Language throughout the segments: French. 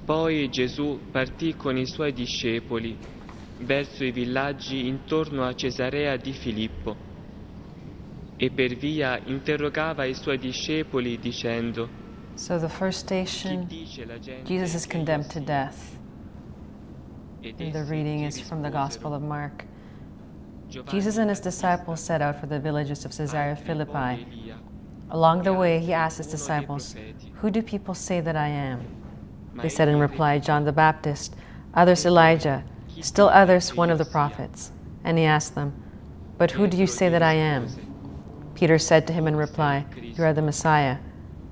Poi Gesù partì con i suoi discepoli verso i villaggi intorno a Cesarea di Filippo e per via interrogava i suoi discepoli dicendo: So the first station, Jesus is condemned to death. And the reading is from the Gospel of Mark. Jesus and his disciples set out for the villages of Caesarea Philippi. Along the way, he asked his disciples, "Who do people say that I am?" They said in reply, "John the Baptist, others Elijah, still others one of the prophets." And he asked them, "But who do you say that I am?" Peter said to him in reply, "You are the Messiah."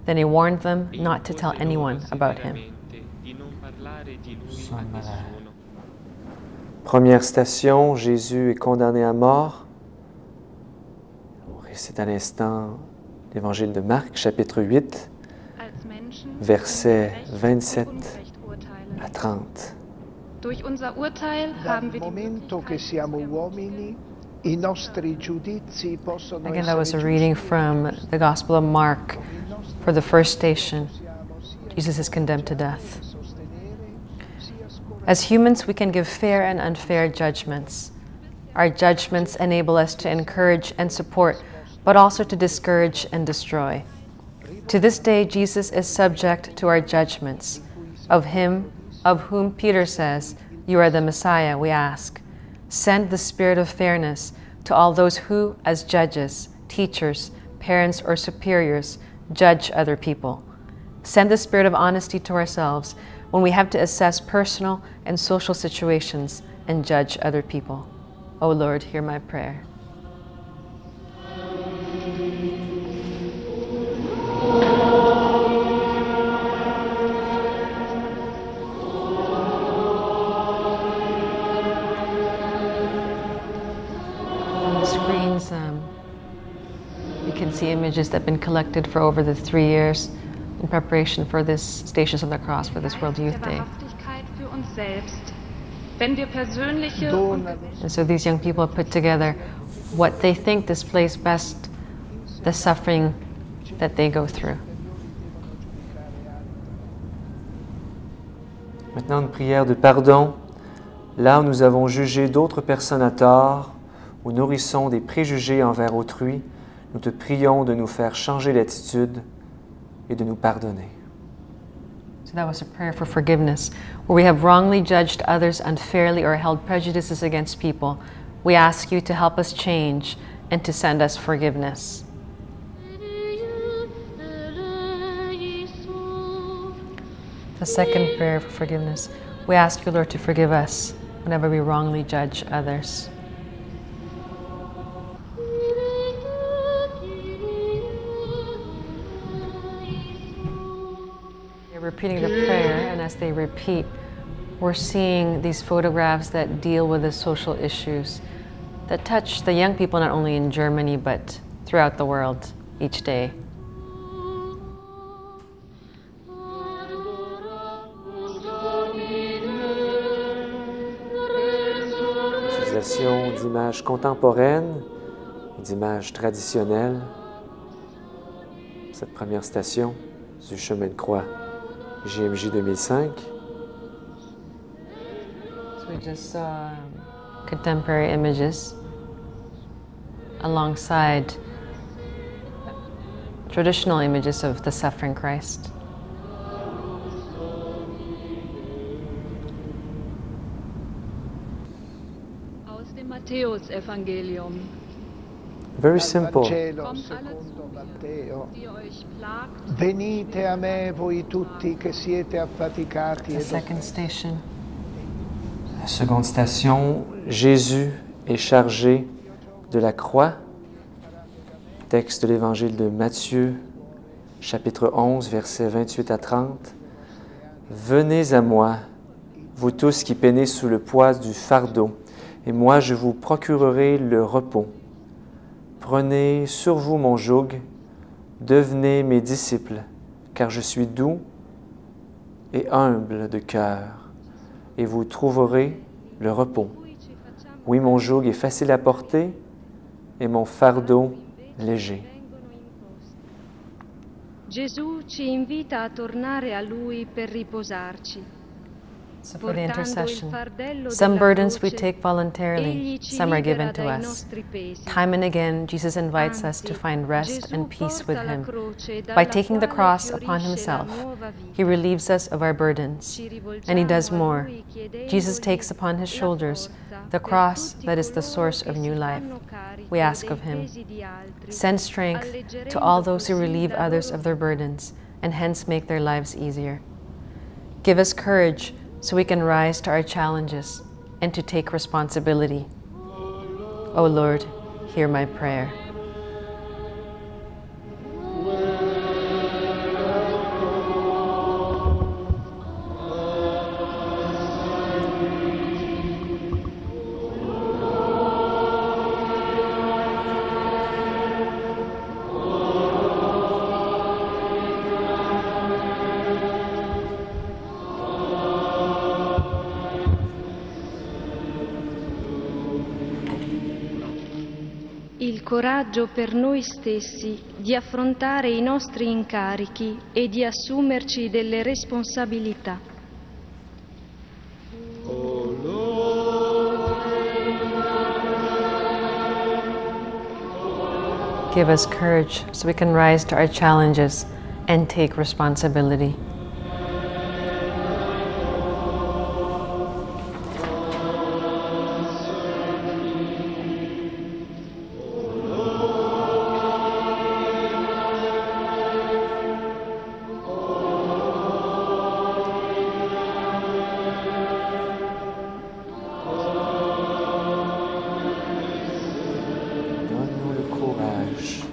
Then he warned them not to tell anyone about him. Première station, Jésus est condamné à mort. On récite à l'instant l'Évangile de Marc, chapitre 8, versets 27 à 30. Durch unser Urteil haben wir momento che siamo uomini, i nostri giudizi possono Again, that was a reading from the Gospel of Mark. For the first station, Jesus is condemned to death. As humans, we can give fair and unfair judgments. Our judgments enable us to encourage and support, but also to discourage and destroy. To this day, Jesus is subject to our judgments. Of him, of whom Peter says, "You are the Messiah," we ask, send the spirit of fairness to all those who, as judges, teachers, parents, or superiors, judge other people. Send the spirit of honesty to ourselves when we have to assess personal and social situations and judge other people. O Lord, hear my prayer. On the screens, you can see images that have been collected for over the 3 years in preparation for this Stations of the Cross, for this World Youth Day. And so these young people have put together what they think displays best the suffering that they go through. Maintenant, une prière de pardon. Là où nous avons jugé d'autres personnes à tort, ou nourrissons des préjugés envers autrui, nous te prions de nous faire changer d'attitude et de nous pardonner. So that was a prayer for forgiveness. Where we have wrongly judged others unfairly or held prejudices against people, we ask you to help us change and to send us forgiveness. The second prayer for forgiveness. We ask you, Lord, to forgive us whenever we wrongly judge others. They're repeating the prayer, and as they repeat, we're seeing these photographs that deal with the social issues that touch the young people not only in Germany but throughout the world each day. Utilisation d'images contemporaines et d'images traditionnelles. Cette première station du chemin de croix JMJ 2005. So we just saw contemporary images alongside traditional images of the suffering Christ. Aus dem Matthäusevangelium. Very simple. Vangelo secondo Matteo. Venite a me voi tutti che siete affaticati The e second station. La seconde station, Jésus est chargé de la croix. Texte de l'Évangile de Matthieu, chapitre 11, versets 28 à 30. Venez à moi, vous tous qui peinez sous le poids du fardeau, et moi je vous procurerai le repos. Prenez sur vous mon joug, devenez mes disciples, car je suis doux et humble de cœur, et vous trouverez le repos. Oui, mon joug est facile à porter et mon fardeau léger. Gesù ci invita a tornare a Lui per riposarci. So for the Portando il intercession, fardello some della burdens we croce, take voluntarily, egli ci some are given libera to dai us. nostri pesi. Time and again, Jesus invites us Anzi, to find rest Gesù and peace with porta la Him. croce By dalla taking the quale cross upon fiorisce Himself, la nuova vita. He relieves us of our burdens. Ci And He does rivolgiamo a more. Lui Jesus chiedendogli takes upon His la shoulders forza the per cross tutti that is the coloro source che of si new life. fanno carico We ask dei of Him, pesi di altri, send strength to all those who relieve others of their burdens and hence make their lives easier. Give us courage so we can rise to our challenges and to take responsibility. O Lord, hear my prayer. Il coraggio per noi stessi di affrontare i nostri incarichi e di assumerci delle responsabilità. Give us courage so we can rise to our challenges and take responsibility. Donne-nous le courage.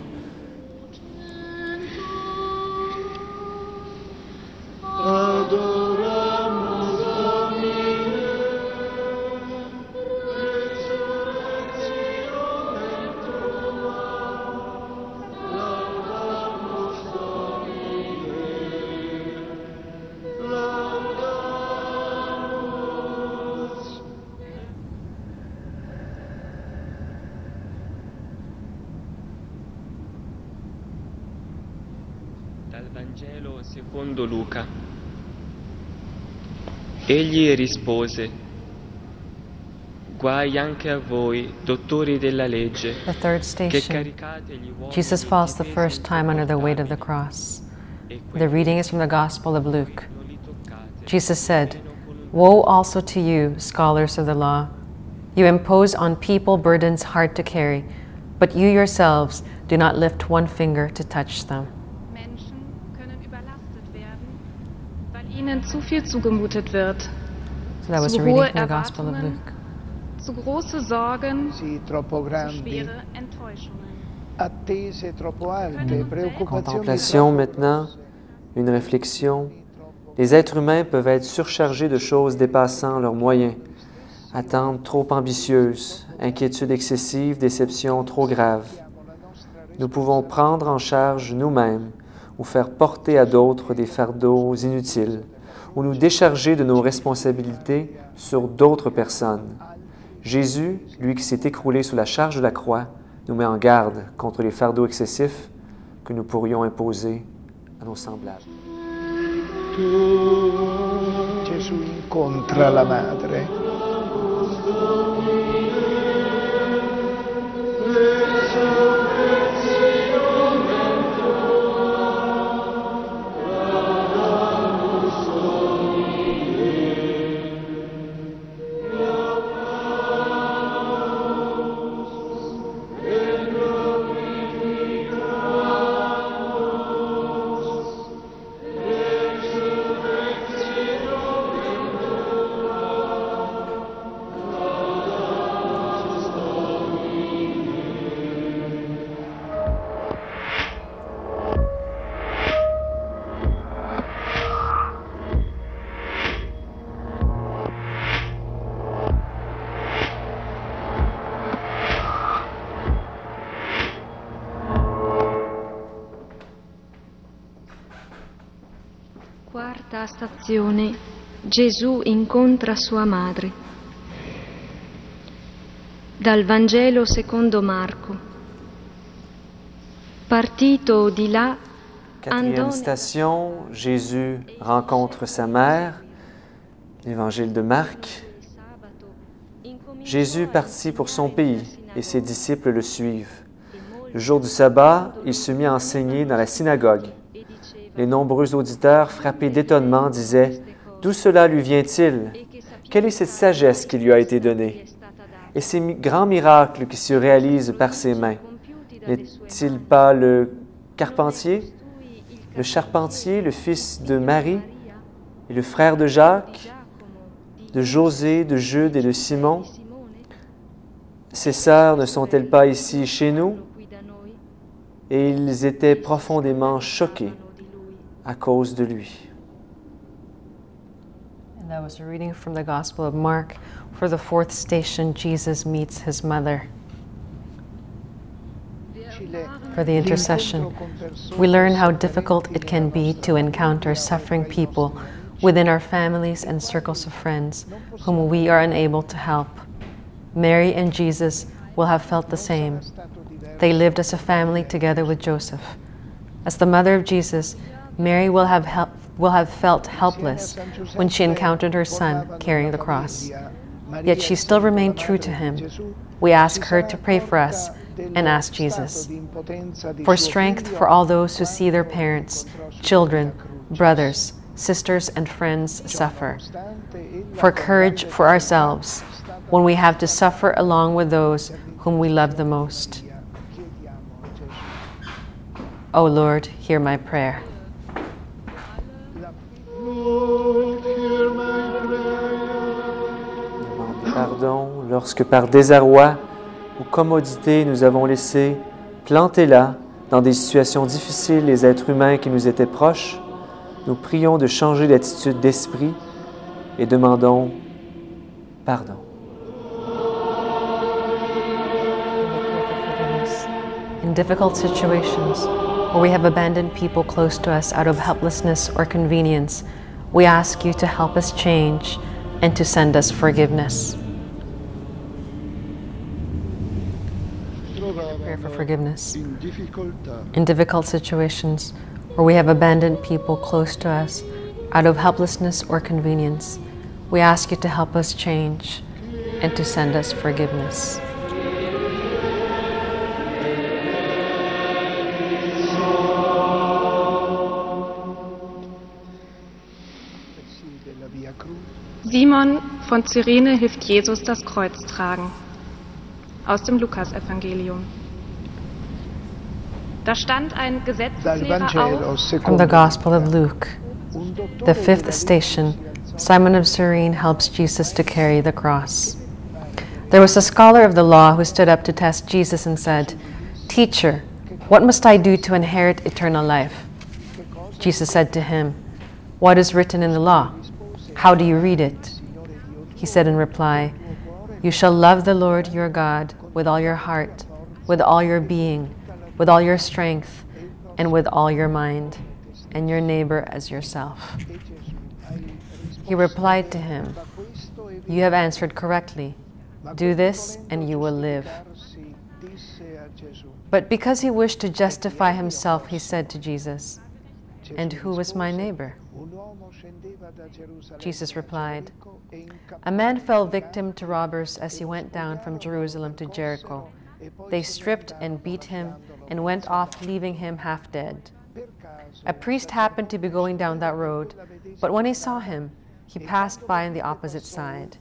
Dal Vangelo secondo Luca. Egli rispose: Guai anche a voi, dottori della legge, The third che station, caricate gli uomini Jesus falls di the pesi first time under the weight of the insopportabili, cross. e The reading quelli is from the Gospel of Luke. non li toccate, Jesus said, nemmeno con un "Woe also to you, scholars of the law! You impose on people burdens hard to carry, but you yourselves do not lift one finger to touch them." Menschen können überlastet werden, weil ihnen zu viel zugemutet wird. So that was Zu a reading hohe from the Gospel of Erwartungen, Luke. zu große Sorgen, Sì, troppo zu grandi, schwere Enttäuschungen. attese troppo alte, preoccupazioni Contemplation troppo maintenant, grosse. une réflexion. Les êtres humains peuvent être surchargés de choses dépassant leurs moyens, attentes trop ambitieuses, inquiétudes excessives, déceptions trop graves. Nous pouvons prendre en charge nous-mêmes ou faire porter à d'autres des fardeaux inutiles, ou nous décharger de nos responsabilités sur d'autres personnes. Jésus, lui qui s'est écroulé sous la charge de la croix, nous met en garde contre les fardeaux excessifs que nous pourrions imposer à nos semblables. Gesù incontra la madre. Quarta stazione. Gesù incontra sua madre. Dal Vangelo secondo Marco. Partito di là, andò Quatrième station, Jésus rencontre sa mère. L'Évangile de Marc. Jésus partit pour son pays et ses disciples le suivent. Le jour du sabbat, il se mit à enseigner dans la synagogue. Les nombreux auditeurs, frappés d'étonnement, disaient « D'où cela lui vient-il? Quelle est cette sagesse qui lui a été donnée? Et ces grands miracles qui se réalisent par ses mains, n'est-il pas le carpentier, le charpentier, le fils de Marie et le frère de Jacques, de José, de Jude et de Simon? Ses sœurs ne sont-elles pas ici chez nous? » Et ils étaient profondément choqués à cause de lui. And that was a reading from the Gospel of Mark. For the fourth station, Jesus meets his mother. For the intercession, we learn how difficult it can be to encounter suffering people within our families and circles of friends whom we are unable to help. Mary and Jesus will have felt the same. They lived as a family together with Joseph. As the mother of Jesus, Mary will have felt helpless when she encountered her son carrying the cross. Yet she still remained true to him. We ask her to pray for us and ask Jesus for strength for all those who see their parents, children, brothers, sisters, and friends suffer. For courage for ourselves when we have to suffer along with those whom we love the most. O Lord, hear my prayer. Demande pardon lorsque par désarroi ou commodité nous avons laissé planter là, dans des situations difficiles, les êtres humains qui nous étaient proches. Nous prions de changer d'attitude d'esprit et demandons pardon. In difficult situations where we have abandoned people close to us out of helplessness or convenience, we ask you to help us change and to send us forgiveness. Prayer for forgiveness. In difficult situations where we have abandoned people close to us out of helplessness or convenience, we ask you to help us change and to send us forgiveness. Simon von Cyrene hilft Jesus das Kreuz tragen. Aus dem Lukasevangelium. Da stand ein Gesetzeslehrer auf. From the Gospel of Luke, the fifth station, Simon of Cyrene helps Jesus to carry the cross. There was a scholar of the law who stood up to test Jesus and said, "Teacher, what must I do to inherit eternal life?" Jesus said to him, "What is written in the law? How do you read it?" He said in reply, "You shall love the Lord your God with all your heart, with all your being, with all your strength, and with all your mind, and your neighbor as yourself." He replied to him, "You have answered correctly. Do this and you will live." But because he wished to justify himself, he said to Jesus, "And who was my neighbor?" Jesus replied, "A man fell victim to robbers as he went down from Jerusalem to Jericho. They stripped and beat him and went off, leaving him half dead. A priest happened to be going down that road, but when he saw him, he passed by on the opposite side.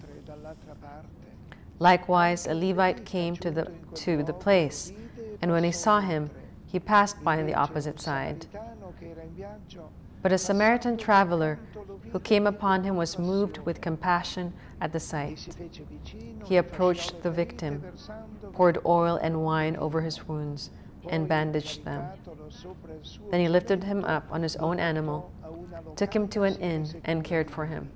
Likewise, a Levite came to the place, and when he saw him, he passed by on the opposite side. But a Samaritan traveler who came upon him was moved with compassion at the sight. He approached the victim, poured oil and wine over his wounds, and bandaged them. Then he lifted him up on his own animal, took him to an inn, and cared for him.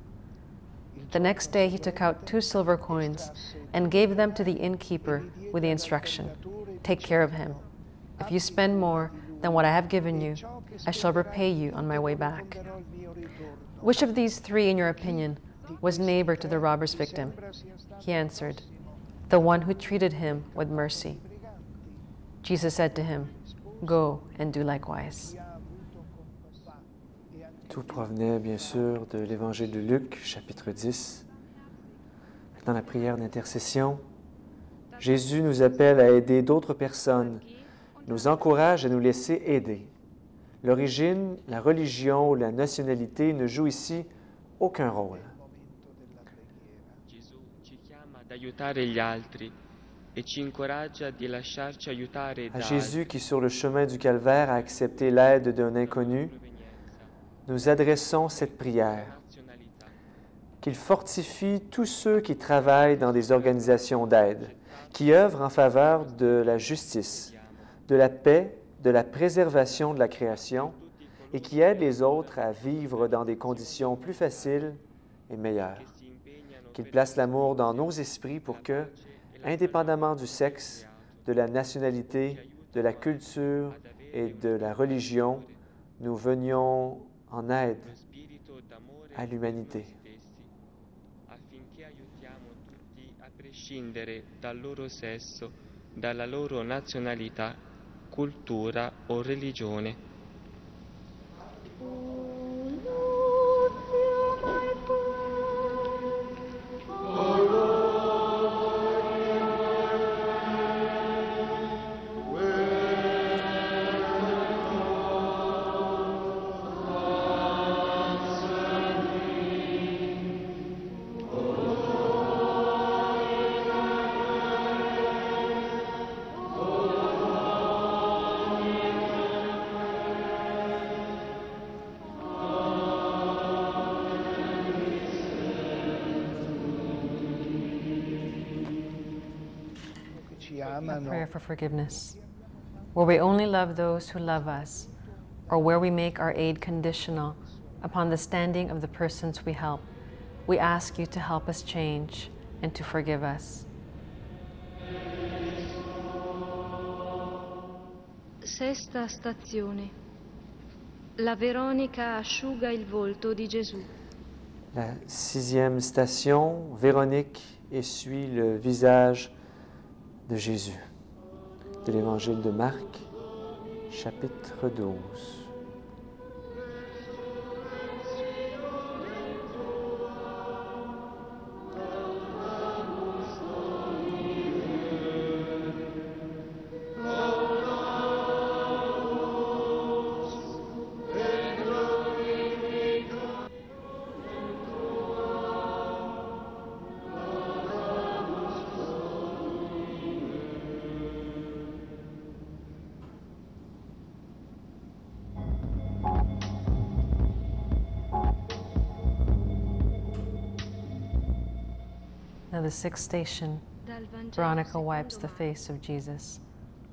The next day he took out 2 silver coins and gave them to the innkeeper with the instruction, 'Take care of him. If you spend more than what I have given you, I shall repay you on my way back.' Which of these 3, in your opinion, was neighbor to the robber's victim?" He answered, "The one who treated him with mercy." Jesus said to him, "Go and do likewise." Tout provenait bien sûr de l'Évangile de Luc, chapitre 10. Dans la prière d'intercession, Jésus nous appelle à aider d'autres personnes, nous encourage à nous laisser aider. L'origine, la religion ou la nationalité ne jouent ici aucun rôle. Gesù ci chiama ad aiutare gli altri e ci incoraggia di lasciarci aiutare À da Jésus qui, sur le chemin du calvaire, a accepté l'aide d'un inconnu, nous adressons cette prière. nazionalità. Qu'il fortifie tous ceux qui travaillent dans des organisations d'aide, qui œuvrent en faveur de la justice, de la paix, de la préservation de la création et qui aident les autres à vivre dans des conditions plus faciles et meilleures. Qu'il place l'amour dans nos esprits pour que, indépendamment du sexe, de la nationalité, de la culture et de la religion, nous venions en aide à l'humanité. Affinché aiutiamo tutti a prescindere dal loro sesso, dalla loro nazionalità, cultura o religione. A prayer for forgiveness. Where we only love those who love us, or where we make our aid conditional upon the standing of the persons we help, we ask you to help us change and to forgive us. Sesta stazione. La Veronica asciuga il volto di Gesù. La 6e station, Véronique essuie le visage de Jésus. De l'Évangile de Marc, chapitre 12. Now, the 6th station, Dal Vangelo Veronica secondo wipes the Marco. face of Jesus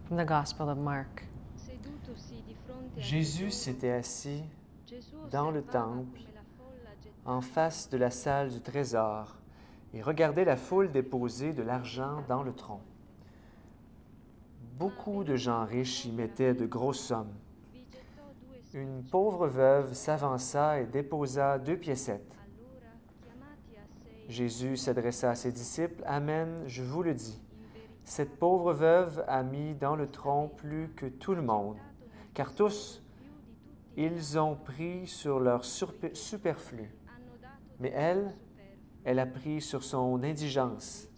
from the Gospel of Mark. Sedutosi di fronte a Jésus s'était assis Gesù dans le osservava temple, come la folla gettava en face de la salle du trésor, et regardait la foule déposer de l'argent dans le tronc. Beaucoup de gens riches y mettaient de grosses sommes. vi gettò 2 Une pauvre veuve s'avança et déposa 2 piécettes. Allora, chiamati a sé Jésus s'adressa à ses disciples, « Amen, je vous le dis, in verità, cette pauvre veuve a mis dans le tronc plus que tout le monde, car tous, più di tutti ils ont pris sur leur superflu, hanno dato mais del elle, superfluo. elle a pris sur son indigence.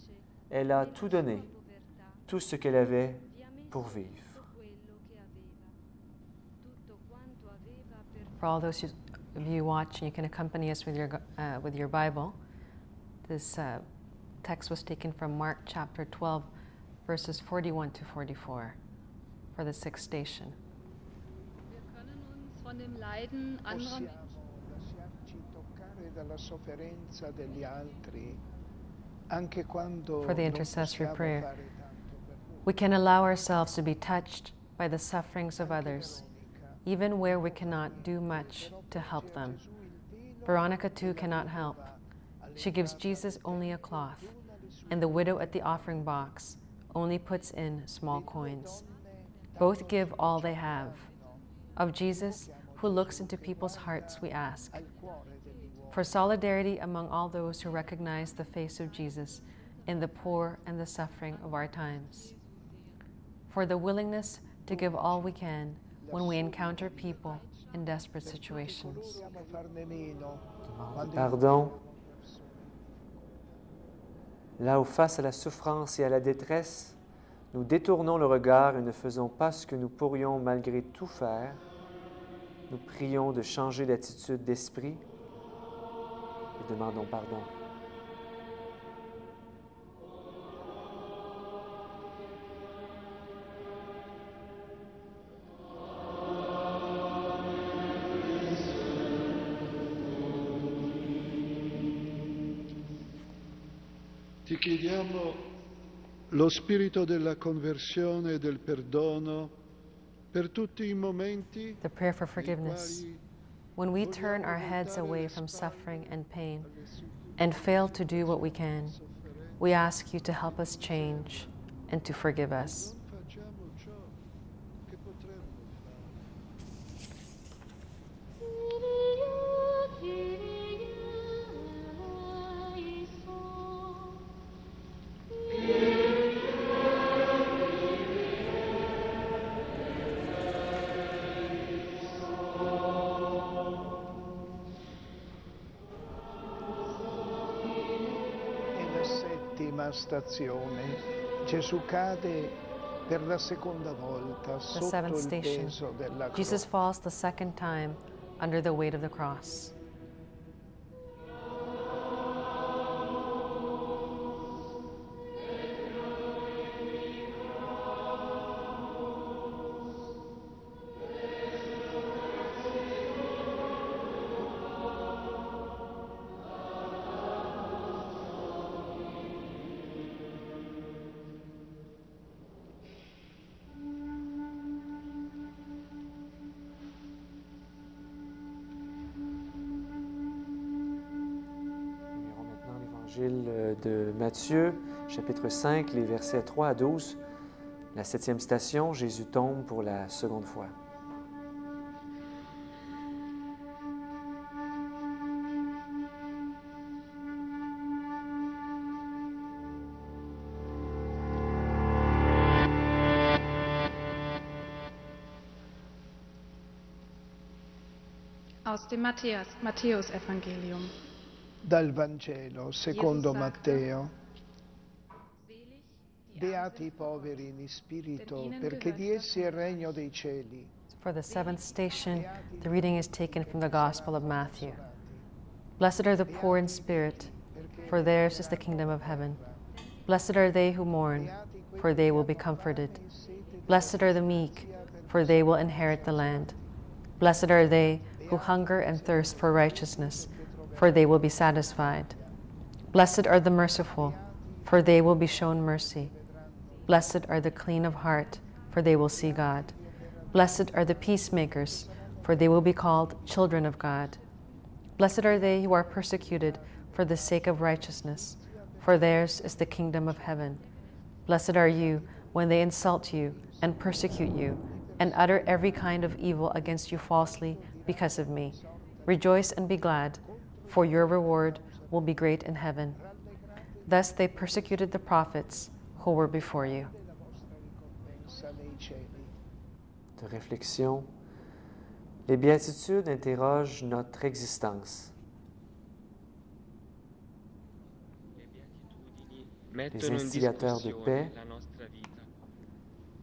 Elle a tout donné, Povertà tout ce qu'elle avait vi ha messo pour vivre. tutto quello che aveva, tutto quanto aveva per For all those of you watching, you can accompany us with your Bible. This text was taken from Mark chapter 12, verses 41 to 44 for the 6th station. Wir können uns von dem Leiden anderer Possiamo lasciarci toccare dalla sofferenza degli altri, anche quando For the non intercessory possiamo prayer. fare tanto per loro. We can allow ourselves to be touched by the sufferings of others, Veronica, even where we cannot do much to help them. Veronica too cannot help. She gives Jesus only a cloth, and the widow at the offering box only puts in small coins. Both give all they have. Of Jesus, who looks into people's hearts, we ask al cuore degli uomini. for solidarity among all those who recognize the face of Jesus in the poor and the suffering of our times. For the willingness to give all we can when we encounter people in desperate Per tutti situations. coloro che ama farne meno, Demande quando pardon. Là où face à la souffrance et à la détresse, nous détournons le regard et ne faisons pas ce que nous pourrions malgré tout faire, nous prions de changer d'attitude d'esprit et demandons pardon. Ti chiediamo lo spirito della conversione e del perdono per tutti i momenti The prayer for nei forgiveness. quali When we turn our heads away from suffering and pain and fail to do what we can, we ask you to help us change and to forgive us. non facciamo ciò che potremmo fare. nella settima stazione Gesù cade per la seconda volta The sotto seventh il station. peso della Jesus croce. falls the second time under the weight of the cross. Nous lirons maintenant l'évangile de Matthieu, chapitre 5, les versets 3 à 12. La septième station, Jésus tombe pour la seconde fois. Aus dem Matthäusevangelium. Dal Vangelo secondo Matteo. Beati i poveri in spirito, perché di essi è il regno dei cieli. For the seventh station, the reading is taken from the Gospel of Matthew. Blessed are the poor in spirit, for theirs is the kingdom of heaven. Blessed are they who mourn, for they will be comforted. Blessed are the meek, for they will inherit the land. Blessed are they who hunger and thirst for righteousness, for they will be satisfied. Blessed are the merciful, for they will be shown mercy. Blessed are the clean of heart, for they will see God. Blessed are the peacemakers, for they will be called children of God. Blessed are they who are persecuted for the sake of righteousness, for theirs is the kingdom of heaven. Blessed are you when they insult you and persecute you and utter every kind of evil against you falsely because of me. Rejoice and be glad, for your reward will be great in heaven. Thus they persecuted the prophets who were before you. La vostra ricompensa nei cieli. De réflexion, les béatitudes interrogent notre existence. Le beatitudini mettono in instigateurs de paix discussione la nostra vita.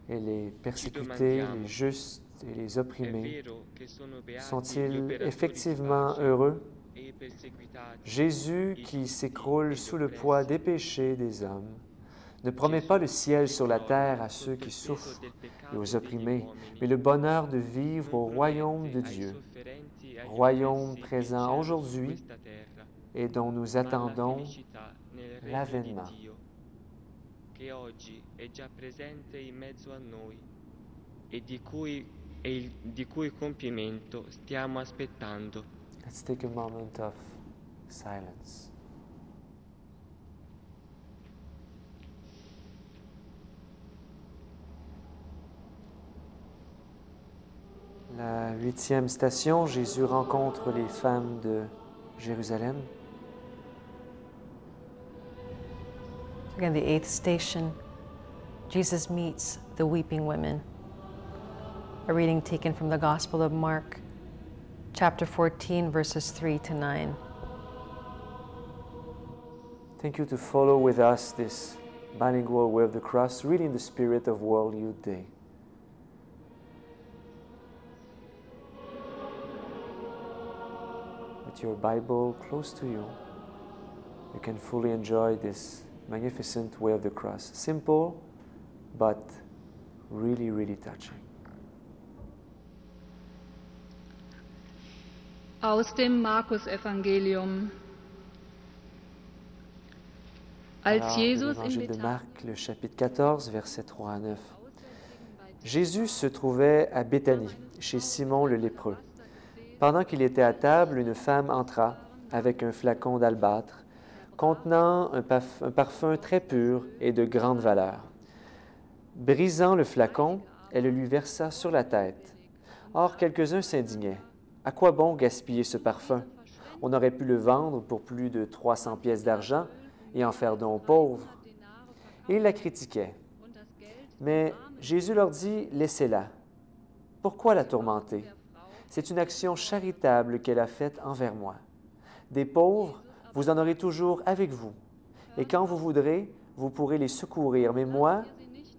Et les persécutés, les justes et les È opprimés, vero che sono beati gli sont-ils operatori effectivement di pace heureux? e i perseguitati, Jésus, i qui giusti s'écroule e gli sous le oppressi. poids des péchés des hommes, ne promet pas le ciel sur la terre à ceux qui souffrent et aux opprimés, mais le bonheur de vivre au royaume de Dieu, royaume présent aujourd'hui et dont nous attendons l'avènement. che oggi è già presente in mezzo a noi e di cui compimento stiamo aspettando. Let's take a moment of silence. La huitième station, Jésus rencontre les femmes de Jérusalem. Again, the eighth station, Jesus meets the weeping women. A reading taken from the Gospel of Mark, chapter 14, verses 3 to 9. Thank you to follow with us this bilingual Way of the Cross, really in the spirit of World Youth Day. With your Bible close to you, you can fully enjoy this magnificent Way of the Cross. Simple, but really, really touching. Aus dem Markus-Evangelium. Als Alors, Jesus l'Évangile de in Marc, le chapitre 14, versets 3 à 9. Jésus se trouvait à Béthanie, chez Simon le lépreux. Pendant qu'il était à table, une femme entra avec un flacon d'albâtre contenant un parfum très pur et de grande valeur. Brisant le flacon, elle le lui versa sur la tête. Or, quelques-uns s'indignaient. À quoi bon gaspiller ce parfum? On aurait pu le vendre pour plus de 300 pièces d'argent et en faire don aux pauvres. Et ils la critiquaient. Mais Jésus leur dit, laissez-la. Pourquoi la tourmenter? C'est une action charitable qu'elle a faite envers moi. Des pauvres, vous en aurez toujours avec vous. Et quand vous voudrez, vous pourrez les secourir. Mais moi,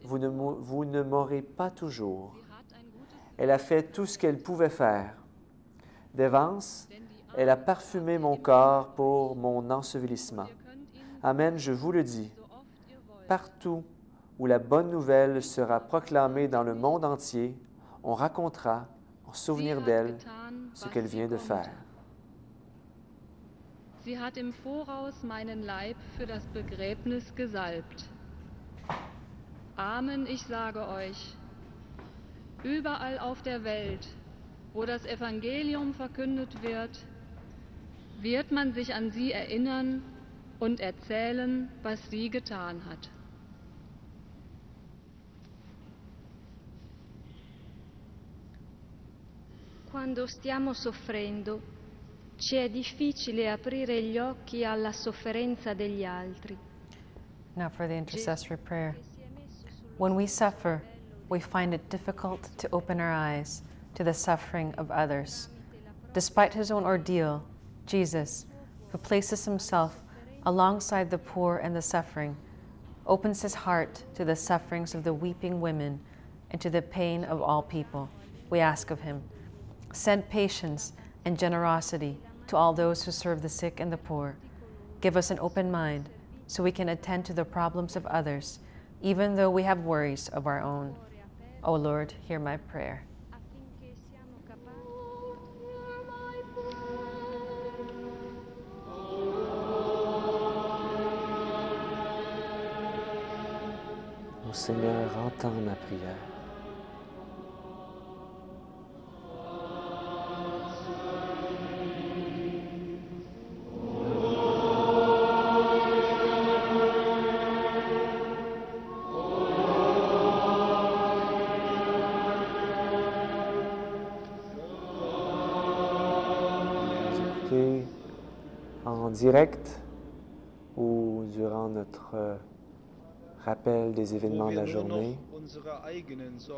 vous ne m'aurez pas toujours. Elle a fait tout ce qu'elle pouvait faire. D'avance, elle a parfumé mon corps pour mon ensevelissement. Amen, je vous le dis. Partout où la bonne nouvelle sera proclamée dans le monde entier, on racontera, en souvenir d'elle, ce qu'elle vient de faire. Sie hat im Voraus meinen Leib für das Begräbnis gesalbt. Amen, ich sage euch, überall auf der Welt, wo das Evangelium verkündet wird man sich an sie erinnern und erzählen, was sie getan hat. Quando stiamo soffrendo, ci è difficile aprire gli occhi alla sofferenza degli altri. Now for the intercessory prayer. When we suffer, we find it difficult to open our eyes to the suffering of others. Despite his own ordeal, Jesus, who places himself alongside the poor and the suffering, opens his heart to the sufferings of the weeping women and to the pain of all people. We ask of him, send patience and generosity to all those who serve the sick and the poor. Give us an open mind so we can attend to the problems of others, even though we have worries of our own. O Lord, hear my prayer. Affinché siamo capaci Ô Seigneur, entends ma prière. En direct ou durant notre rappel des événements de la journée.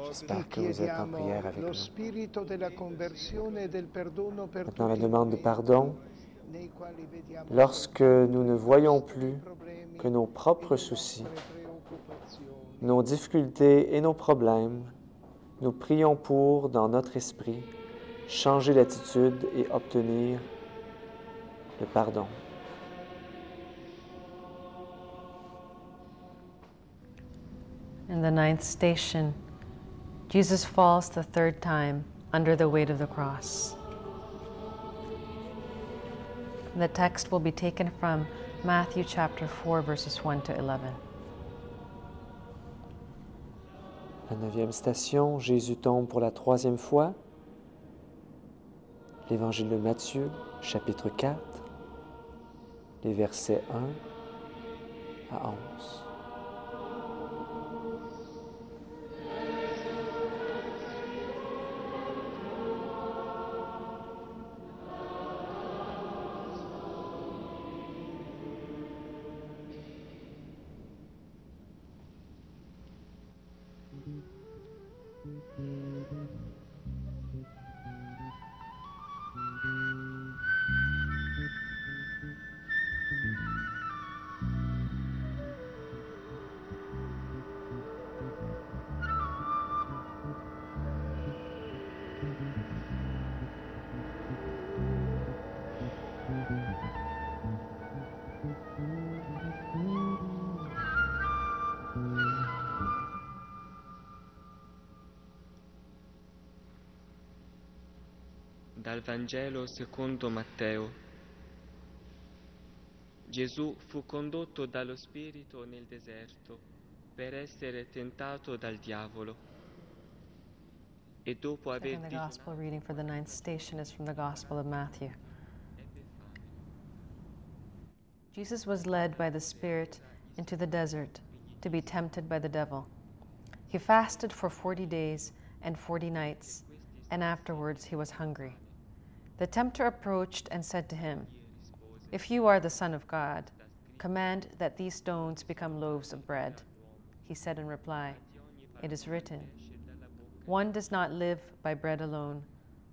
J'espère que vous êtes en prière avec nous. Maintenant, la demande de pardon. Lorsque nous ne voyons plus que nos propres soucis, nos difficultés et nos problèmes, nous prions pour, dans notre esprit, changer d'attitude et obtenir le pardon. In the ninth station, Jesus falls the third time under the weight of the cross. The text will be taken from Matthew chapter 4, verses 1 to 11. La neuvième station, Jésus tombe pour la troisième fois. L'Évangile de Matthieu, chapitre 4, les versets 1 à 11. Dal Vangelo secondo Matteo. Gesù fu condotto dallo Spirito nel deserto per essere tentato dal diavolo. E dopo aver And the Gospel reading for the 9th station is from the Gospel of Matthew. Jesus was led by the Spirit into the desert to be tempted by the devil. He fasted for 40 days and 40 nights, and afterwards he was hungry. The tempter approached and said to him, "If you are the Son of God, command that these stones become loaves of bread." He said in reply, "It is written, 'One does not live by bread alone,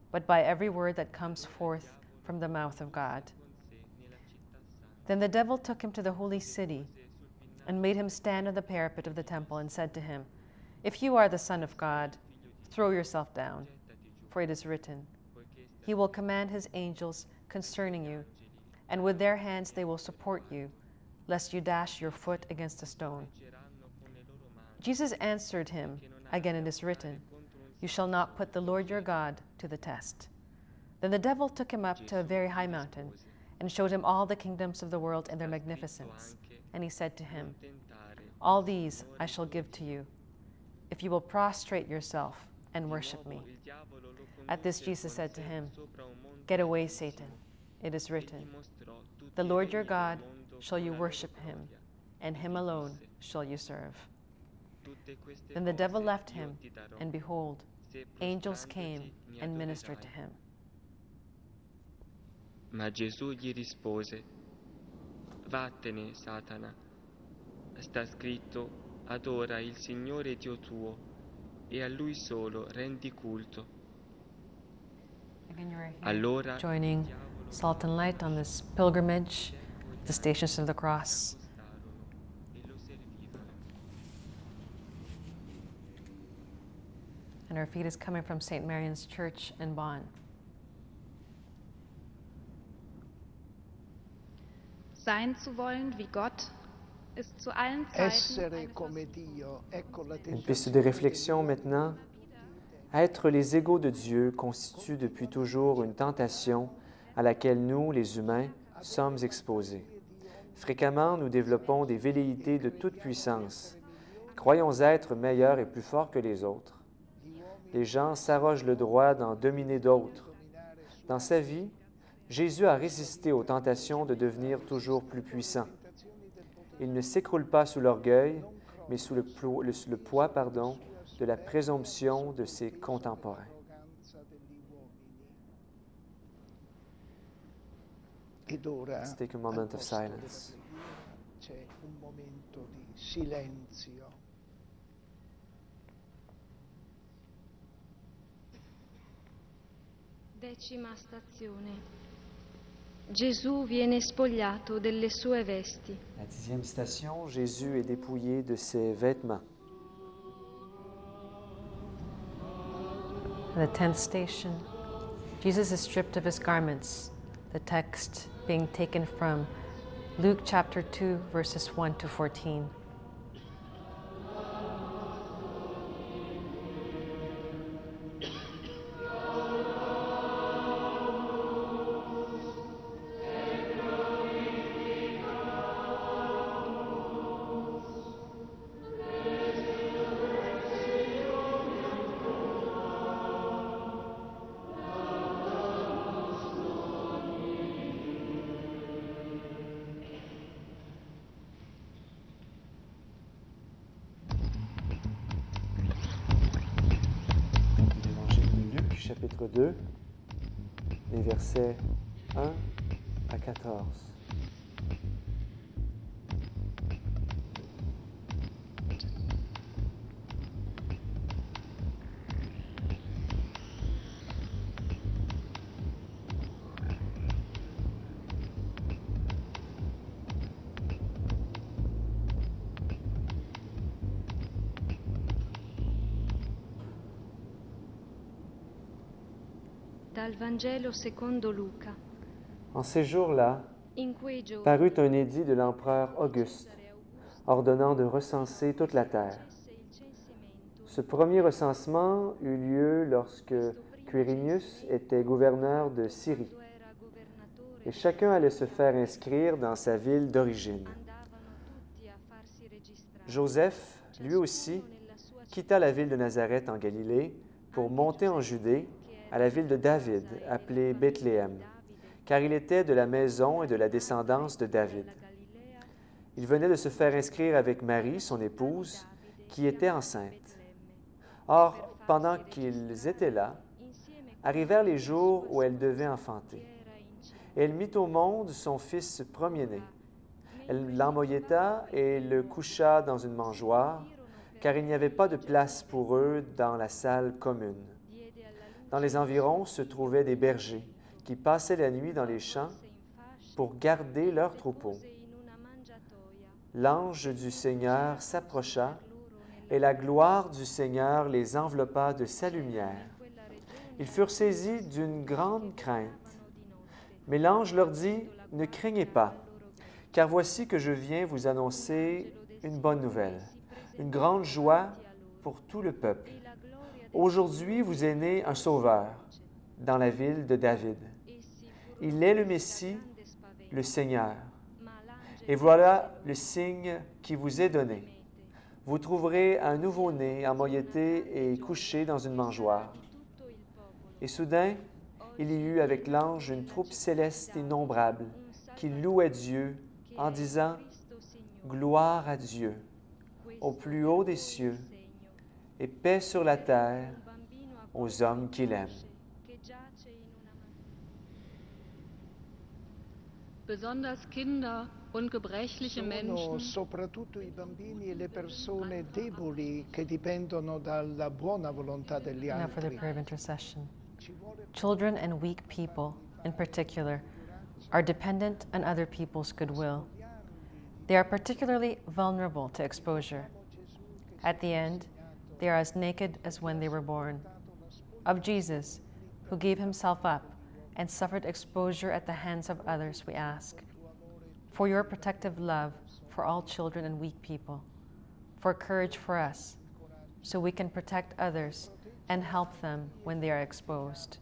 but by every word that comes forth from the mouth of God.'" Then the devil took him to the holy city and made him stand on the parapet of the temple and said to him, "If you are the Son of God, throw yourself down, for it is written, 'He will command his angels concerning you, and with their hands they will support you, lest you dash your foot against a stone.'" Jesus answered him, "Again it is written, 'You shall not put the Lord your God to the test.'" Then the devil took him up to a very high mountain and showed him all the kingdoms of the world and their magnificence. And he said to him, "All these I shall give to you, if you will prostrate yourself and worship me." At this Jesus said to him, "Get away, Satan. It is written, 'The Lord your God shall you worship him, and him alone shall you serve.'" Then the devil left him, and behold, angels came and ministered to him. Ma Gesù gli rispose, "Vattene, Satana, sta scritto, adora il Signore Dio tuo e a Lui solo rendi culto." Again, you're Allora joining Salt and Light on this pilgrimage, the Stations of the Cross. And our feed is coming from St. Marian's Church in Bonn. Sein zu wollen wie Gott ist zu allen Zeiten Essere come Dio, ecco la Une piste de réflexion maintenant. Être les égaux de Dieu constitue depuis toujours une tentation à laquelle nous, les humains, sommes exposés. Fréquemment, nous développons des velléités de toute puissance. Croyons être meilleurs et plus forts que les autres. Les gens s'arrogent le droit d'en dominer d'autres. Dans sa vie, Jésus a résisté aux tentations de devenir toujours plus puissant. Il ne s'écroule pas sous l'orgueil, mais sous le poids de la présomption de ses contemporains. Let's take a moment of silence. C'è un momento di silenzio. Decima stazione. Gesù viene spogliato delle sue vesti. La 10e station, Jésus est dépouillé de ses vêtements. The 10th station, Jesus is stripped of his garments, the text being taken from Luke chapter 2, verses 1 to 14. Chapitre 2, les versets 1 à 14. Dal Vangelo secondo Luca. En ces jours-là, In quei giorni parut un édit de l'empereur Auguste, ordonnant de recenser toute la terre. Ce premier recensement eut lieu lorsque Quirinius était gouverneur de Syrie, et chacun allait se faire inscrire dans sa ville d'origine. Joseph, lui aussi, quitta la ville de Nazareth en Galilée pour monter en Judée, à la ville de David, appelée Bethléem, car il était de la maison et de la descendance de David. Il venait de se faire inscrire avec Marie, son épouse, qui était enceinte. Or, pendant qu'ils étaient là, arrivèrent les jours où elle devait enfanter. Elle mit au monde son fils premier-né. Elle l'emmoyetta et le coucha dans une mangeoire, car il n'y avait pas de place pour eux dans la salle commune. Dans les environs se trouvaient des bergers qui passaient la nuit dans les champs pour garder leurs troupeaux. L'ange du Seigneur s'approcha et la gloire du Seigneur les enveloppa de sa lumière. Ils furent saisis d'une grande crainte. Mais l'ange leur dit, « Ne craignez pas, car voici que je viens vous annoncer une bonne nouvelle, une grande joie pour tout le peuple. Aujourd'hui vous est né un Sauveur dans la ville de David. Il est le Messie, le Seigneur. Et voilà le signe qui vous est donné. Vous trouverez un nouveau-né emmoyetté et couché dans une mangeoire. » Et soudain, il y eut avec l'ange une troupe céleste innombrable qui louait Dieu en disant « Gloire à Dieu, au plus haut des cieux, et paix sur la terre aux hommes qu'il aime. » Besonders Kinder und gebrechliche Sono Menschen soprattutto i bambini e le persone deboli che dipendono dalla buona volontà degli Now for the altri. prayer of intercession. Children and weak people, in particular, are dependent on other people's goodwill. They are particularly vulnerable to exposure. At the end, they are as naked as when they were born. Of Jesus, who gave himself up and suffered exposure at the hands of others, we ask, for your protective love for all children and weak people, for courage for us, so we can protect others and help them when they are exposed.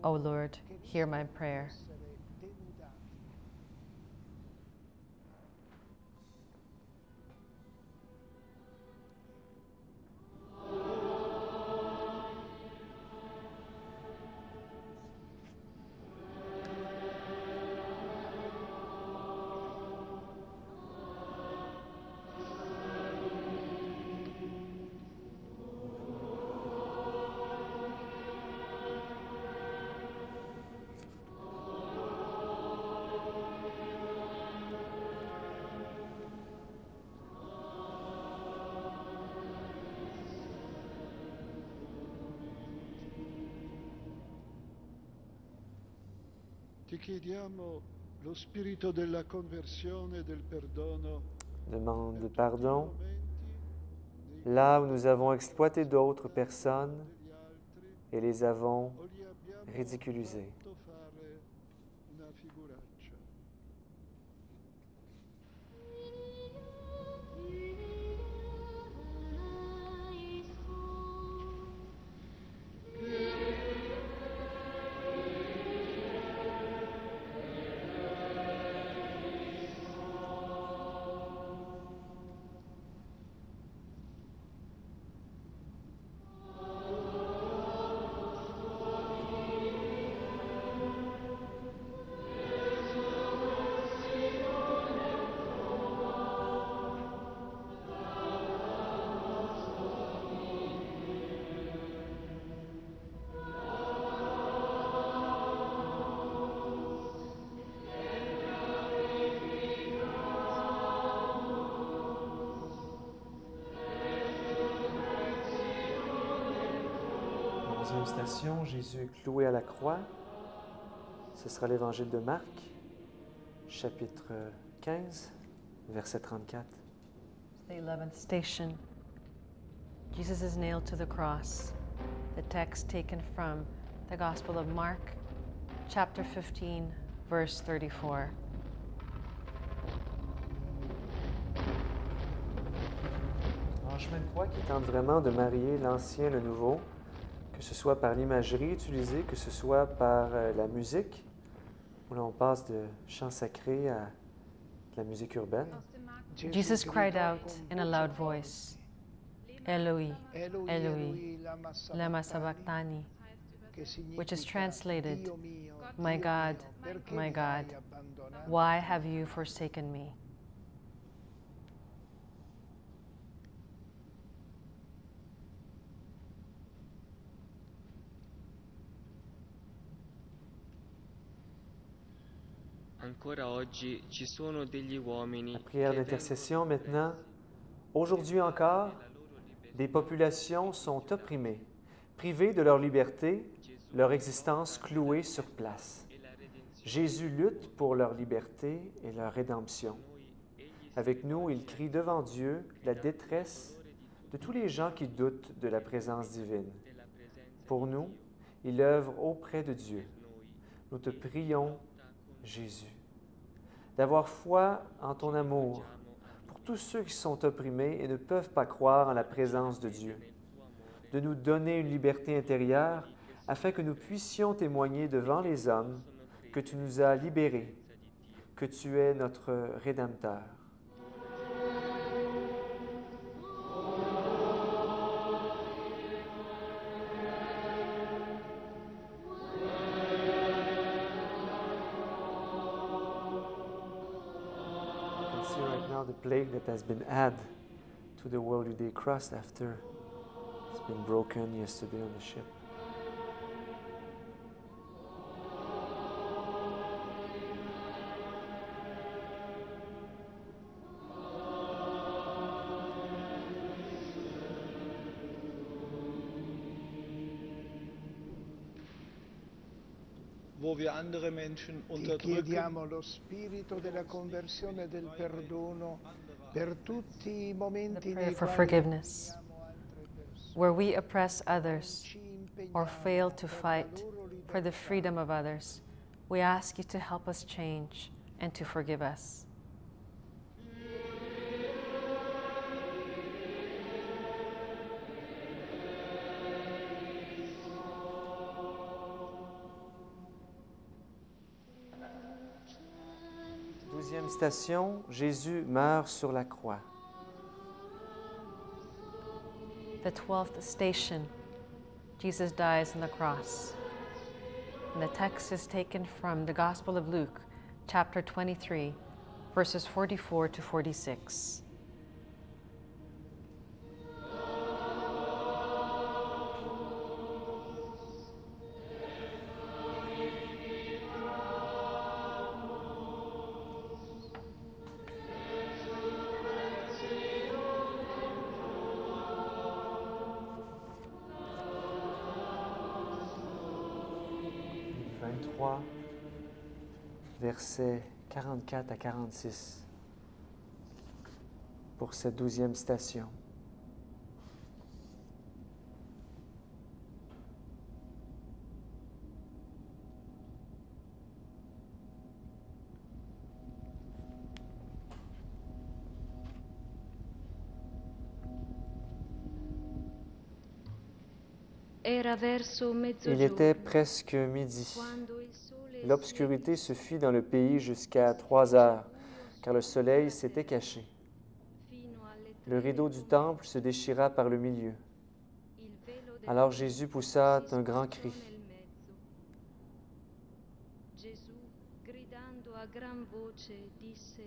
O Lord, hear my prayer. Ti chiediamo lo spirito della conversione e del perdono. Demande pardon là où nous avons exploité d'autres personnes et les avons O gli abbiamo ridiculisées. fatto fare una figuraccia. Onzième station, Jésus est cloué à la croix. Ce sera l'évangile de Marc, chapitre 15, verset 34. The 11th station. Jesus is nailed to the cross. The text taken from the Gospel of Mark, chapter 15, verse 34. En chemin de croix qui tente vraiment de marier l'ancien et le nouveau, que ce soit par l'imagerie utilisée, que ce soit par la musique, où là on passe de chants sacrés à de la musique urbaine. Jesus cried out in a loud voice, Eloi, Eloi, lama sabachthani, which is translated, my God, why have you forsaken me? Ancora oggi ci sono degli uomini La prière d'intercession maintenant. Aujourd'hui encore, des populations sont opprimées, privées de leur liberté, leur existence clouée sur place. Jésus lutte pour leur liberté et leur rédemption. Avec nous, il crie devant Dieu la détresse de tous les gens qui doutent de la présence divine. Pour nous, il œuvre auprès de Dieu. Nous te prions, Jésus, d'avoir foi en ton amour pour tous ceux qui sont opprimés et ne peuvent pas croire en la présence de Dieu, de nous donner une liberté intérieure afin que nous puissions témoigner devant les hommes que tu nous as libérés, que tu es notre Rédempteur. The plague that has been added to the World Day Cross after it's been broken yesterday on the ship. Wo wir andere Menschen Ti unterdrücken, chiediamo lo spirito della conversione e del perdono per tutti i momenti Prayer nei for quali forgiveness. offendiamo altre persone. Where we oppress others Ci impegniamo or fail to per la fight loro for the libertà. freedom of others, we ask you to help us change and to forgive us. Douzième station, Jésus meurt sur la croix. The 12th station, Jesus dies on the cross. And the text is taken from the Gospel of Luke, chapter 23, verses 44 to 46. Versets 44 à 46 pour cette 12e station. Era verso Il mezzogiorno, était presque midi. quando il sole L'obscurité se fit dans le pays jusqu'à 3 heures, car le soleil s'était caché. fino alle Le rideau du temple se déchira par le milieu. il velo del Alors Jésus poussa un grand spazzò cri. nel mezzo. Gesù, gridando a gran voce, disse: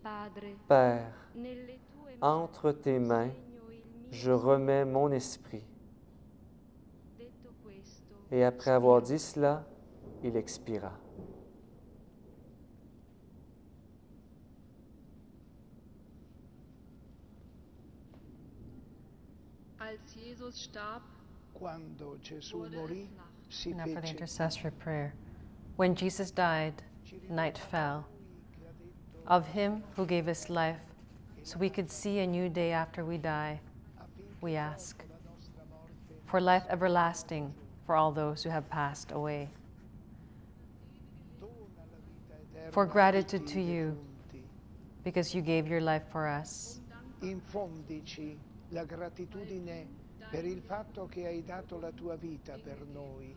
Padre, Père, nelle tue entre tes mains, consegno il mio je remets mon esprit. Detto questo, Et après avoir dit cela, il expira. Als Jesus starb, Quando Gesù morì, si Now for the fece intercessory prayer. When Jesus died, night fell. che ha detto Of him who gave us life, so we could see a new day after we die, affinché we ask. dopo la nostra morte for life everlasting for all those who have passed away. dona la vita eterna For a gratitude tutti to i you. defunti. Because you gave your life for us. Infondici la gratitudine per il fatto che hai dato la tua vita per noi.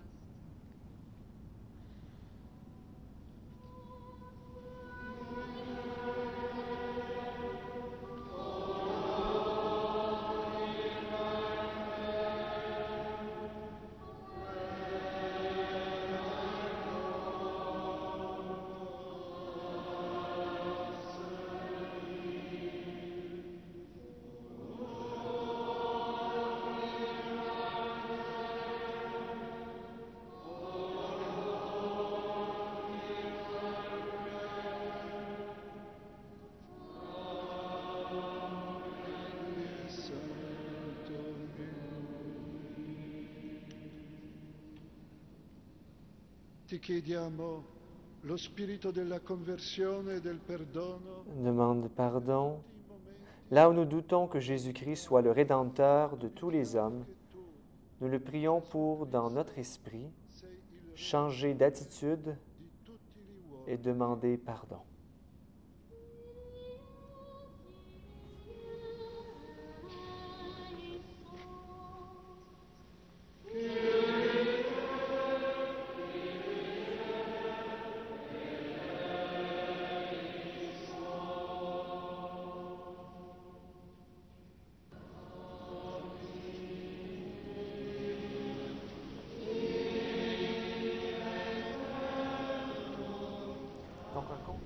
Ti chiediamo lo spirito della conversione e del perdono. Demande pardon. Là où nous doutons que Jésus-Christ soit le Rédempteur de tous les hommes, nous le prions pour, dans notre esprit, changer d'attitude et demander pardon. Donc, raconte.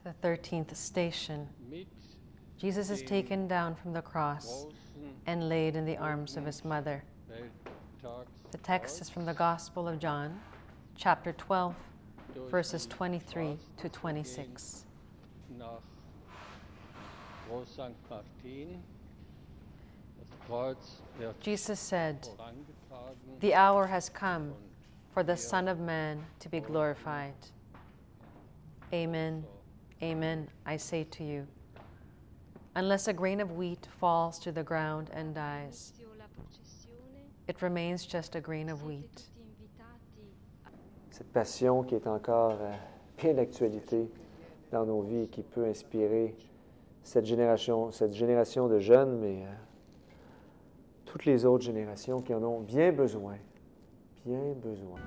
The 13th station. Jesus is taken down from the cross and laid in the arms of his mother. The text is from the Gospel of John, chapter 12, verses 23 to 26. Nach Groß St. Martin, das Kreuz wird Jesus said, vorangetragen. "The hour has come for the Son of Man to be glorified. Amen, amen, I say to you, unless a grain of wheat falls to the ground and dies, it remains just a grain of wheat." Cette passion qui est encore bien d'actualité dans nos vies et qui peut inspirer cette génération de jeunes, mais toutes les autres générations qui en ont bien besoin, bien besoin.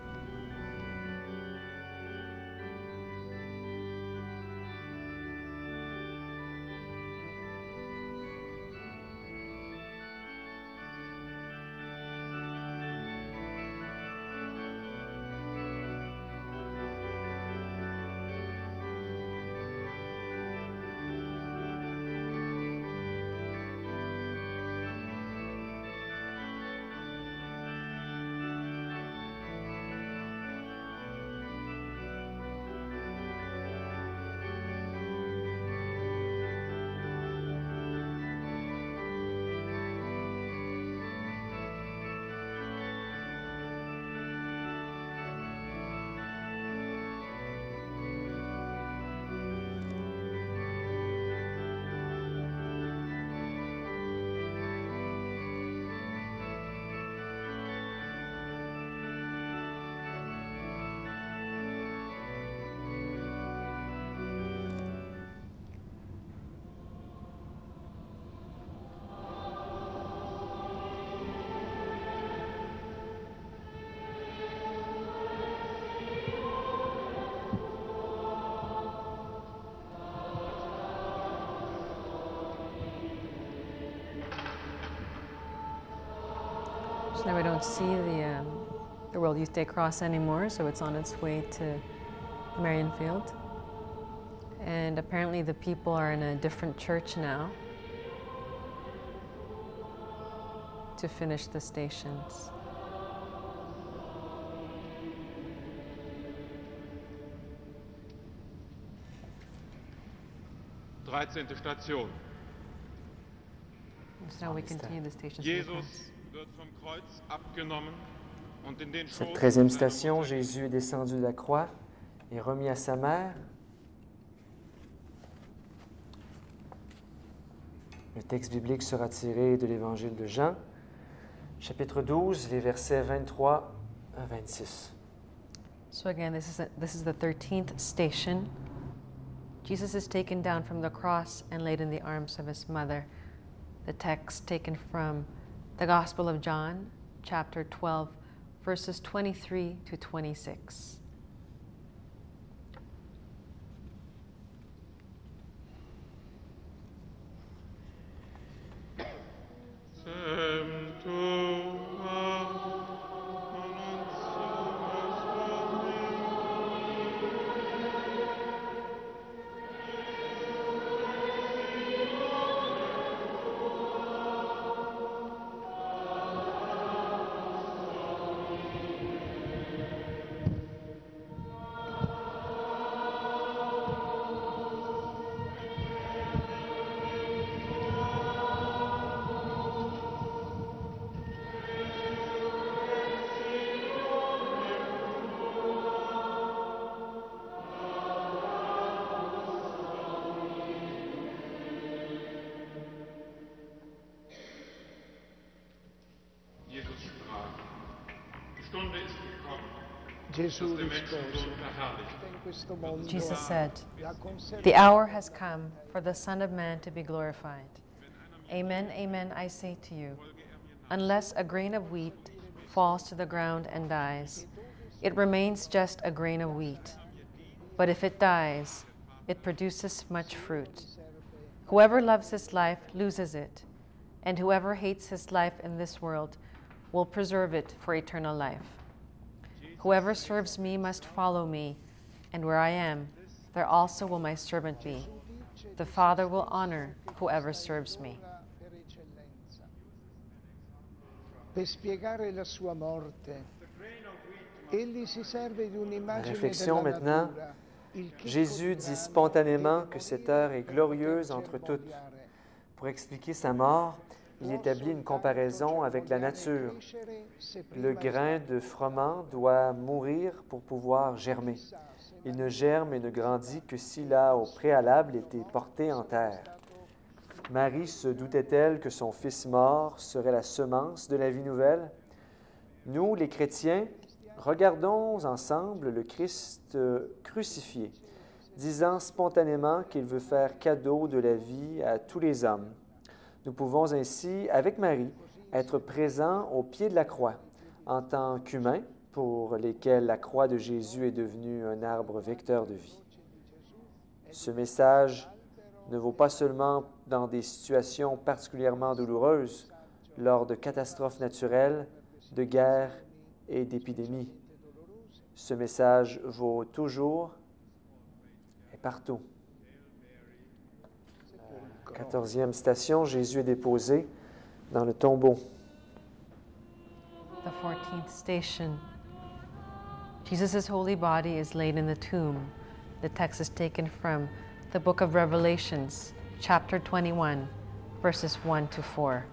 So now we don't see the World Youth Day cross anymore, so it's on its way to Marion Field. And apparently the people are in a different church now to finish the stations. 13. Station. So now we continue the stations. Jesus wird vom Kreuz abgenommen und in den Cette Schoß 13e seiner station, Mutter Jésus est descendu de la croix et remis à sa mère. Le texte biblique sera tiré de l'Évangile de Jean, chapitre 12, les versets 23 à 26. So again, this is the 13th station. Jesus is taken down from the cross and laid in the arms of his mother. The text taken from the Gospel of John, chapter 12, verses 23 to 26. Jesus sprach, die Stunde ist gekommen, Gesù dass der rispose, Menschensohn verherrlicht in questo mondo Jesus said, la conserva- "The hour has come for the Son of Man to be glorified. Amen, amen, I say to you, unless a grain of wheat falls to the ground and dies, it remains just a grain of wheat. But if it dies, it produces much fruit. Whoever loves his life loses it, and whoever hates his life in this world will preserve it for eternal life. Whoever serves me must follow me, and where I am, there also will my servant be. The Father will honor whoever serves me." per eccellenza. Per spiegare la sua morte, egli si serve di un'immagine Réflexion della maintenant. natura, il chicco Jésus di dit grano spontanément deve que cette morire heure est per glorieuse poter entre toutes. germogliare. Pour expliquer sa mort, il établit une comparaison avec la nature. Le grain de froment doit mourir pour pouvoir germer. Il ne germe et ne grandit que s'il a au préalable été porté en terre. Marie se doutait-elle que son fils mort serait la semence de la vie nouvelle? Nous, les chrétiens, regardons ensemble le Christ crucifié, disant spontanément qu'il veut faire cadeau de la vie à tous les hommes. Nous pouvons ainsi, avec Marie, être présents au pied de la croix, en tant qu'humains, pour lesquels la croix de Jésus est devenue un arbre vecteur de vie. Ce message ne vaut pas seulement dans des situations particulièrement douloureuses, lors de catastrophes naturelles, de guerres et d'épidémies. Ce message vaut toujours et partout. 14e station, Jésus est déposé dans le tombeau. The 14th station. Jesus' holy body is laid in the tomb. The text is taken from the book of Revelations, chapter 21, verses 1 to 4.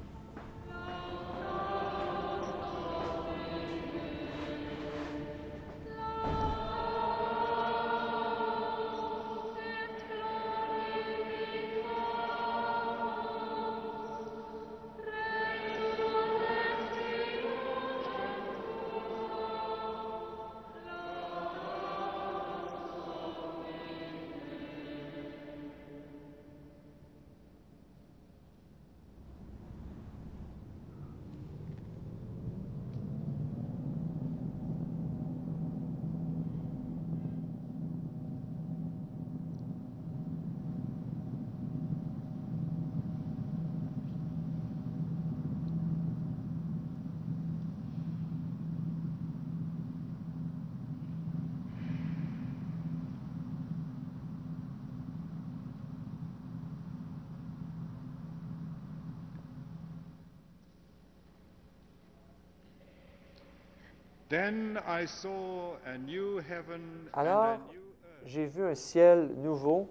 Then I saw a new heaven and Alors, a new earth. j'ai vu un ciel nouveau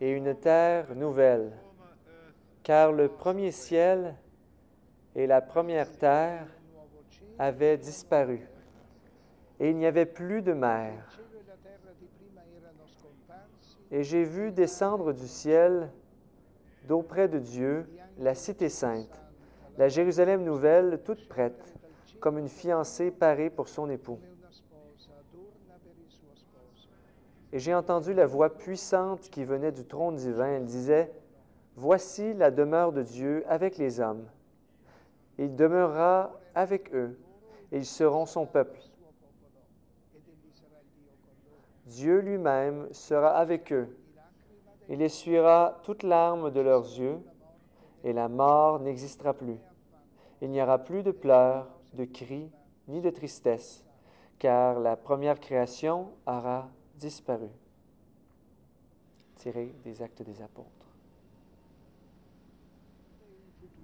et une terre nouvelle, car le premier ciel et la première terre avaient disparu, et il n'y avait plus de mer. Et j'ai vu descendre du ciel, d'auprès de Dieu, la cité sainte, la Jérusalem nouvelle, toute prête, comme une fiancée parée pour son époux. Et j'ai entendu la voix puissante qui venait du trône divin. Elle disait, « Voici la demeure de Dieu avec les hommes. Il demeurera avec eux, et ils seront son peuple. Dieu lui-même sera avec eux. Il essuiera toute larme de leurs yeux, et la mort n'existera plus. Il n'y aura plus de pleurs, de cris, ni de tristesse, car la première création aura disparu. » Tiré des Actes des Apôtres.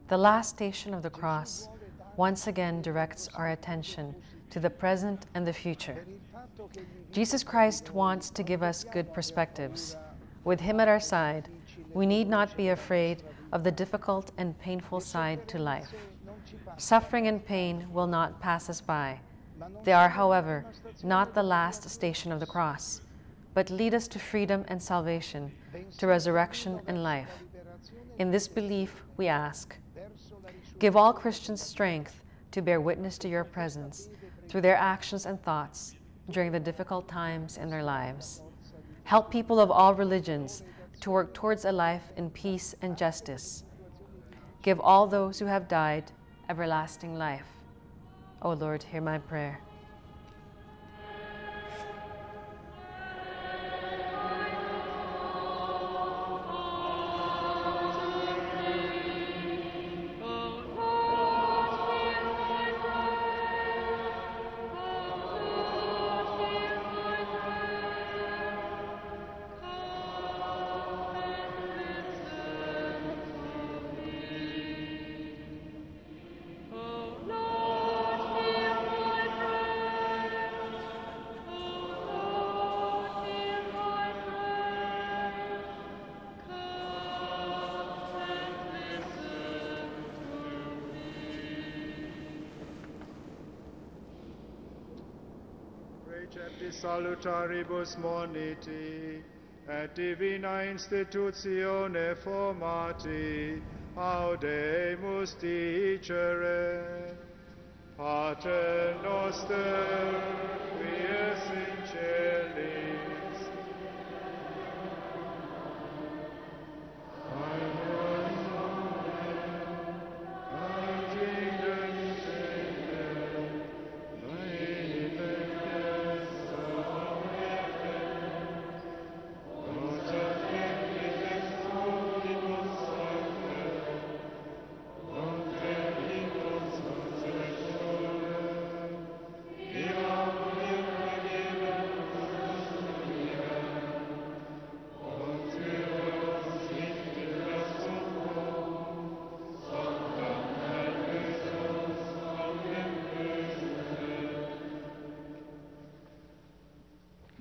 The last station of the cross once again directs our attention to the present and the future. Jesus Christ wants to give us good perspectives. With Him at our side, we need not be afraid of the difficult and painful side to life. Suffering and pain will not pass us by. They are, however, not the last station of the cross, but lead us to freedom and salvation, to resurrection and life. In this belief, we ask, give all Christians strength to bear witness to your presence through their actions and thoughts during the difficult times in their lives. Help people of all religions to work towards a life in peace and justice. Give all those who have died everlasting life. O Lord, hear my prayer. Recepti salutaribus moniti, et divina institutione formati, audemus dicere. Pater noster, qui es in celis, hallelujah, adjungens Dei,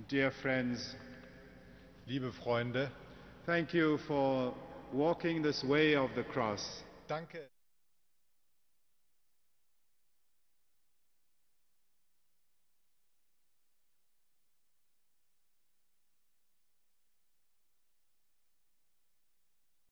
Dear friends, liebe Freunde, thank you for walking this way of the cross. danke.